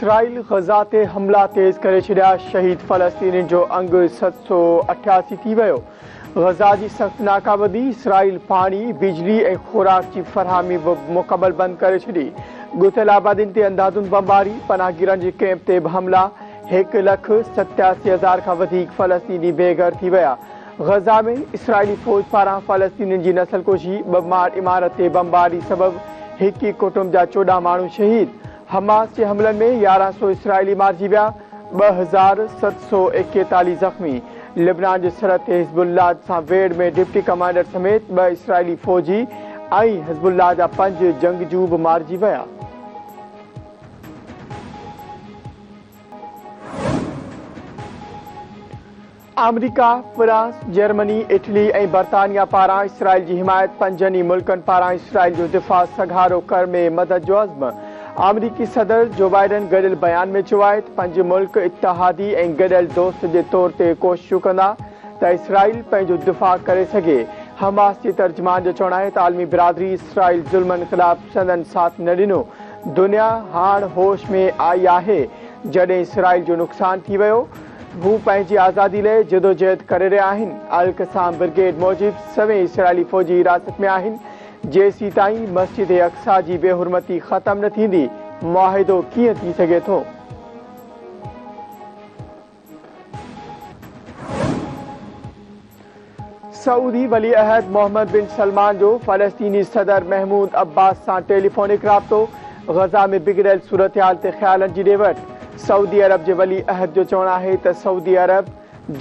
Israel गज़ा ते हमला तेज़ करे छॾिया। शहीद फ़लस्तीनी जो अंग 788 थी वियो। गज़ा जी सख़्त नाकाबंदी, इसराइल पाणी, बिजली ऐं ख़ुराक जी फ़रहामी बि मुकमल बंदि करे छॾी। ॻुथियल आबादियुनि ते अंधाधुंध बमबारी, पनाहगीरनि जे कैंप ते बि हमला। 1,87,000 खां वधीक फ़लस्तीनी बेघर थी विया। गज़ा में इसराइली फ़ौज पारां फ़लस्तीनियुनि जी नसलकुशी, ॿ इमारत ते बमबारी सबबि हिकु कुटुंब जा 14 माण्हू शहीद। हमास जे हमलनि में 1100 इसराइली मारिजी विया, 2,741 ज़ख़्मी। लिबनान जे सरहद ते हिज़्बुल्लाह सां वेड़ में डिप्टी कमांडर समेत 2 इसराइली फ़ौजी ऐं हिज़्बुल्लाह जा 5 जंगजू बि मारिजी विया। अमेरिका, फ्रांस, जर्मनी, इटली ऐं बरतानिया पारां इसराइल जी हिमायत, 5 मुल्कनि पारां इसराइल जो दिफ़ा सघारो कर में मदद जो अज़्म। अमरीकी सदर जो बाइडन गॾियल बयान में चयो आहे त 5 मुल्क इत्तेहादी ऐं गॾियल दोस्त जे तौर ते कोशिशूं कंदा त इसराइल पंहिंजो दिफ़ा करे सघे। हमास जे तर्जुमान जो चवणु आहे त आलमी बिरादरी इसराइल ज़ुल्मनि ख़िलाफ़ संदन साथ न ॾिनो। दुनिया हाणे होश में आई आहे जॾहिं इसराइल जो नुक़सानु थी वियो। हू पंहिंजी आज़ादी लाइ जदोजहद करे रहिया आहिनि। अल क़साम ब्रिगेड मूजिबि सभई इसराइली फ़ौजी हिरासत में आहिनि। जेसीं ताईं मस्जिद अक्सा जी बेहुरमती ख़तम न थींदी, मुआहिदो कीअं थी सघे थो। सऊदी वली अहद मोहम्मद बिन सलमान जो फ़लस्तीनी सदर महमूद अब्बास सां टेलीफोनिक राब्तो। गज़ा में बिगड़ियल सूरतहाल ते ख़्यालनि जी ॾेवट। सऊदी अरब जे वली अहद जो चवणु आहे त सऊदी अरब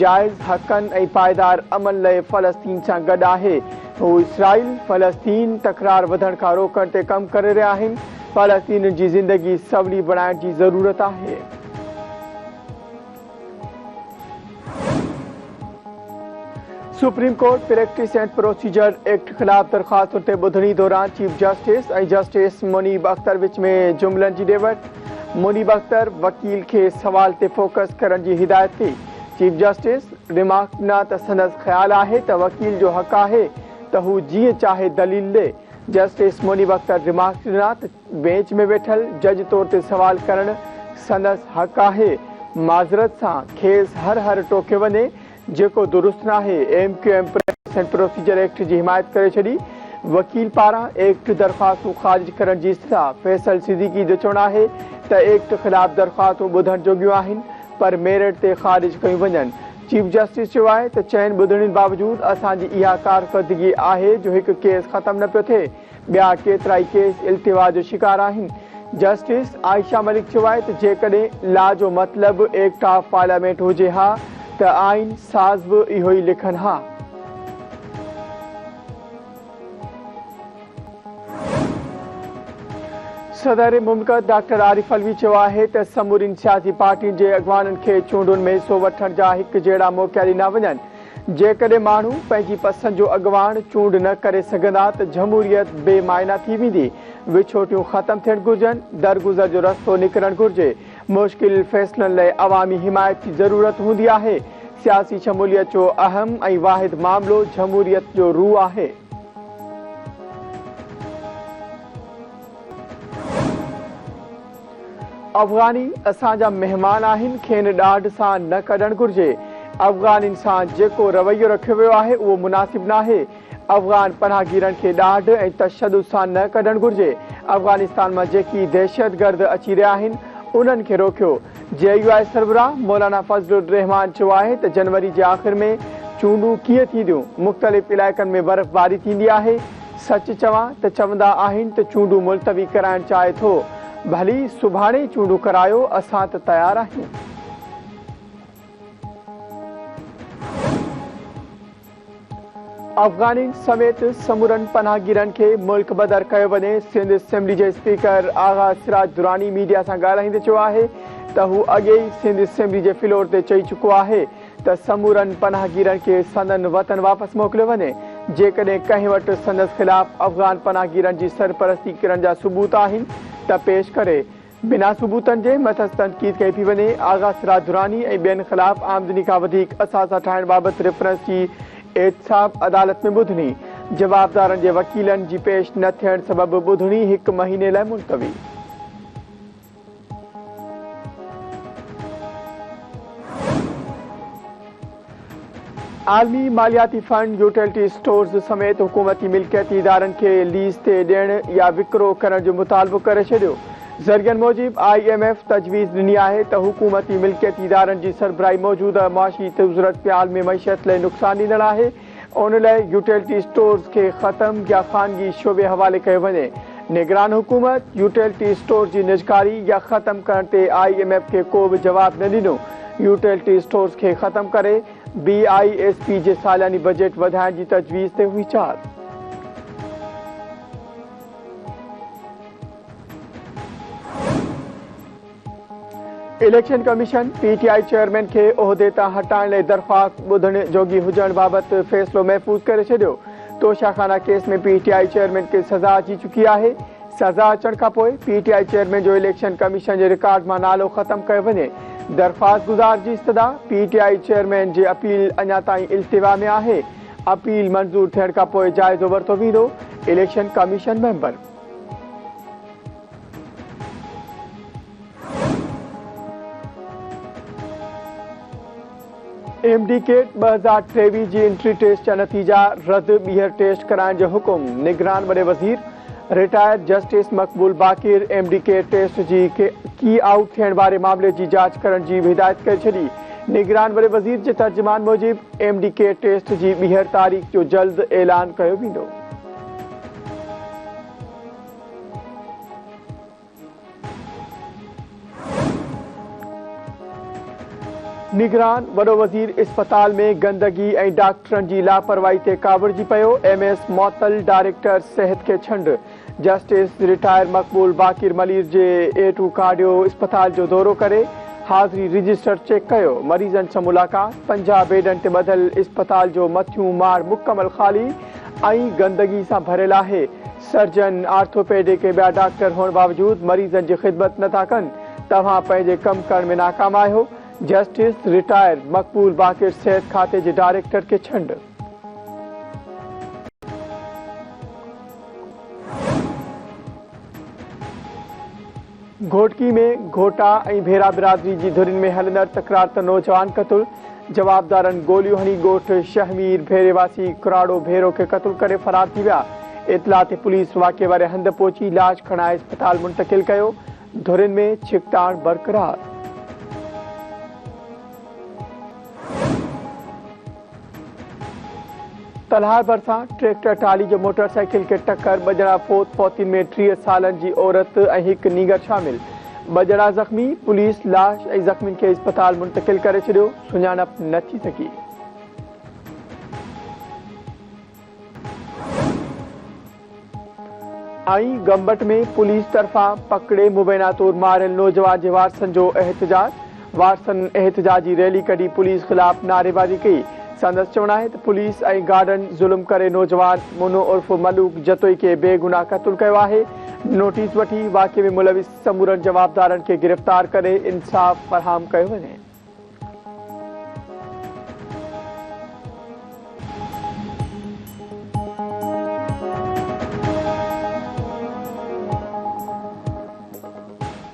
जाइज़ हक़नि ऐं पाइदार अमन लाइ फ़लस्तीन सां गॾु आहे। हू इसराइल फ़लस्तीन तकरार वधण खां रोकण ते कमु करे रहिया आहिनि। फ़लस्तीनियुनि जी ज़िंदगी सवली बणाइण जी ज़रूरत आहे। Supreme court practice and procedure act ख़िलाफ़ दरख़्वास्तुनि ते ॿुधणी दौरान चीफ जस्टिस ऐं जस्टिस मुनीब अख्तर विच में जुमलनि जी ॾेवट। मुनीब अख्तर वकील खे सवाल ते फोकस करण जी हिदायत कई। चीफ जस्टिस रिमार्क ॾिना त संदसि ख़्यालु आहे त वकील जो हक़ आहे त हू जीअं चाहे दलील ॾे। जस्टिस मुनीब अख्तर रिमार्क ॾिना त बेंच में वेठल जज तौर ते सवाल करणु संदसि हक़ आहे। माज़रत सां खेसि हर टोके वञे जेको दुरुस्त न आहे। MQM practice and procedure act जी हिमायत करे छॾी। वकील पारां एक्ट दरख़्वास्तूं ख़ारिज करण जी इस्तदा। फैसल सिद्दीकी जो चवणु आहे त एक्ट ख़िलाफ़ दरख़्वास्तूं ॿुधण जोॻियूं आहिनि पर मेरिट ते ख़ारिज कयूं वञनि। चीफ जस्टिस चयो आहे त चइनि ॿुधणियुनि बावजूदि असांजी इहा कारकर्दगी आहे जो हिकु केस ख़तमु न पियो थिए। ॿिया केतिरा ई केस इल्तिवा जो शिकार आहिनि। जस्टिस आयशा मलिक चयो आहे त जेकॾहिं लॉ जो मतिलबु एक्ट ऑफ पार्लियामेंट हुजे हा त आइन साज़ बि इहो ई लिखनि हा। सदर मुमलकत डॉक्टर आरिफ अलवी चयो आहे त समूरियुनि सियासी पार्टियुनि जे अॻवाननि खे चूंडुनि में हिसो वठण जा हिकु जहिड़ा मौक़ा ॾिना वञनि। जेकॾहिं माण्हू पंहिंजी पसंदि जो अॻवान चूंड न करे सघंदा त जमहूरियत बेमायना थी वेंदी। विछोटियूं ख़तमु थियणु घुरिजनि, दरगुज़र जो रस्तो निकिरणु घुरिजे। मुश्किल फ़ैसिलनि लाइ अवामी हिमायत जी ज़रूरत हूंदी आहे। सियासी शमूलियत जो अहम ऐं वाहिद मामिलो जमहूरियत जो रूह आहे। अफ़गानी असांजा महिमान आहिनि, खेनि ॾाढ सां न कढणु घुरिजे। अफ़गानियुनि सां जेको रवैयो रखियो वियो आहे उहो मुनासिब न आहे। अफ़गान पनाहगीरनि खे ॾाढ ऐं तशदुद सां न कढणु घुरिजे। अफ़गानिस्तान मां जेकी दहशतगर्द अची रहिया आहिनि उन्हनि खे रोकियो। JUI सरबराह मौलाना फज़लुर रहमान चयो आहे त जनवरी जे आख़िर में चूंडूं कीअं थींदियूं। मुख़्तलिफ़ इलाइक़नि में बर्फ़बारी थींदी आहे। सच चवां त चवंदा आहिनि त चूंडूं मुलतवी कराइणु चाहे थो। भली सुभाणे चूंडूं करायो, असां त तयारु आहियूं। अफ़गानियुनि समेत समूरनि पनाहगीरनि खे मुल्क बदर कयो वञे। सिंध असेंबली जे स्पीकर आगा सिराज दुरानी मीडिया सां ॻाल्हाईंदे चयो आहे त हू अॻे ई सिंध असेंबली जे फ्लोर ते चई चुको आहे त समूरनि पनाहगीरनि खे संदन वतन वापसि मोकिलियो वञे। जेकॾहिं कंहिं वटि संदसि ख़िलाफ़ अफ़गान पनाहगीरनि जी सरपरस्ती करण जा सबूत आहिनि त पेश करे। बिना सबूतनि जे मथसि तनक़ीद कई पई वञे। आगा सिराज दुरानी ऐं ॿियनि ख़िलाफ़ आमदनी खां वधीक असासा ठाहिण बाबति रेफरेंस जी एहतसाब अदालत में ॿुधणी। जवाबदारनि जे वकीलनि जी पेश न थियण सबबि ॿुधणी 1 महीने लाइ मुलतवी। आलमी मालियाती फंड यूटिलिटी स्टोर्स समेत हुकूमती मिल्कियती इदारनि खे लीज ते ॾियण या विकिरो करण जो मुतालबो करे छॾियो। ज़रियनि मूजिब IMF तजवीज़ ॾिनी आहे त हुकूमती मिल्कियती इदारनि जी सरबराही मौजूदा माशी ज़रूरत पे आलमी मईशत लाइ नुक़सान ॾींदड़ आहे। उन लाइ यूटिलिटी स्टोर्स खे ख़त्म या ख़ानगी शोबे हवाले कयो वञे। निगरान हुकूमत यूटिलिटी स्टोर जी निजकारी या ख़त्म करण ते IMF खे को बि जवाब न ॾिनो। यूटिलिटी स्टोर्स खे ख़त्म करे BISP जे सालियानी बजट वधाइण जी तजवीज़ ते हुई चार। इलेक्शन कमीशन PTI चेयरमैन खे उहिदे तां हटाइण लाइ दरख़्वास्त ॿुधण जोगी हुजण बाबति फ़ैसिलो महफ़ूज़ करे छॾियो। तोशाखाना केस में PTI चेयरमैन खे सज़ा अची चुकी आहे। सज़ा अचण खां पोइ PTI चेयरमैन जो इलेक्शन कमीशन जे रिकॉर्ड मां नालो ख़त्म कयो वञे। दरख़्वास्त गुज़ार जी इस्तदा PTI चेयरमैन जी अपील अञा ताईं इल्तिवा में आहे। अपील मंज़ूर थियण खां पोइ जाइज़ो वरितो वेंदो। इलेक्शन कमीशन मेंबर MDK 2023 जी एंट्री टेस्ट जा नतीजा रद्द, ॿीहर टेस्ट कराइण जो हुकुम। निगरान वॾे वज़ीर रिटायर्ड जस्टिस मक़बूल बाक़िर MDK टेस्ट जी की आउट थियण वारे मामले जी जांच करण जी हिदायत करे छॾी। निगरान वॾे वज़ीर जे तर्जुमान मूजिब MDK टेस्ट जी ॿीहर तारीख़ जो जल्द ऐलान कयो वेंदो। निगरान वॾो वज़ीर इस्पताल में गंदगी ऐं डॉक्टरनि जी लापरवाही ते कावड़जी पियो। MS मुअत्तल डायरेक्टर सिहत खे छंड। जस्टिस रिटायर मक़बूल बाक़िर मलीर जे A2 कार्डियो इस्पताल जो दौरो करे हाज़िरी रजिस्टर चेक कयो। मरीज़नि सां मुलाक़ात। 50 बेडनि ते ॿधल इस्पताल जो मथियूं माड़ मुकमल ख़ाली ऐं गंदगी सां भरियल आहे। सर्जन, आर्थोपेडिक ऐं ॿिया डॉक्टर हुअण बावजूद मरीज़नि जी ख़िदमत नथा कनि। तव्हां पंहिंजे कमु करण में नाकाम आहियो। जस्टिस रिटायर मक़बूल बाक़िर सिहत खाते जे डायरेक्टर खे छंड। घोटकी में घोटा ऐं भेरा बिरादरी जी धुरिन में हलंदड़ तकरार त नौजवान क़तल। जवाबदारनि गोलियूं हणी ॻोठ शहमीर भेरेवासी कुराड़ो भेरो खे क़तल करे फरार थी विया। इतला ते पुलिस वाक़े वारे हंधि पहुची इलाज खणाए इस्पताल मुंतक़िल कयो। धुरिन में छिकताड़ बरक़रार। तलहार भरिसां ट्रैक्टर टाली जो मोटरसाइकिल खे टक्कर। ॿ फोत फौतिन में 30 सालनि जी औरत ऐं हिकु नीगर शामिल। 2 ज़ख़्मी। पुलिस लाश ऐं ज़ख़्मियुनि खे इस्पताल मुंतक़िल करे छॾियो। सुञाणप न थी सघी। ऐं गंबट में पुलिस तरफ़ां पकड़े मुबैना तौर मारियल नौजवान जे वारसनि जो एहतजाज। वारसनि एहतजाजी रैली कढी पुलिस ख़िलाफ़ नारेबाज़ी कई। संदसि चवणु आहे त पुलिस ऐं गार्डन ज़ुल्म करे नौजवान मुनो उर्फ़ मलूक जतोई खे बेगुनाह क़तल कयो आहे। नोटिस वठी वाक़े में मुलविस समूरनि जवाबदारनि खे गिरफ़्तार करे इंसाफ़ फ़राहम कयो वञे।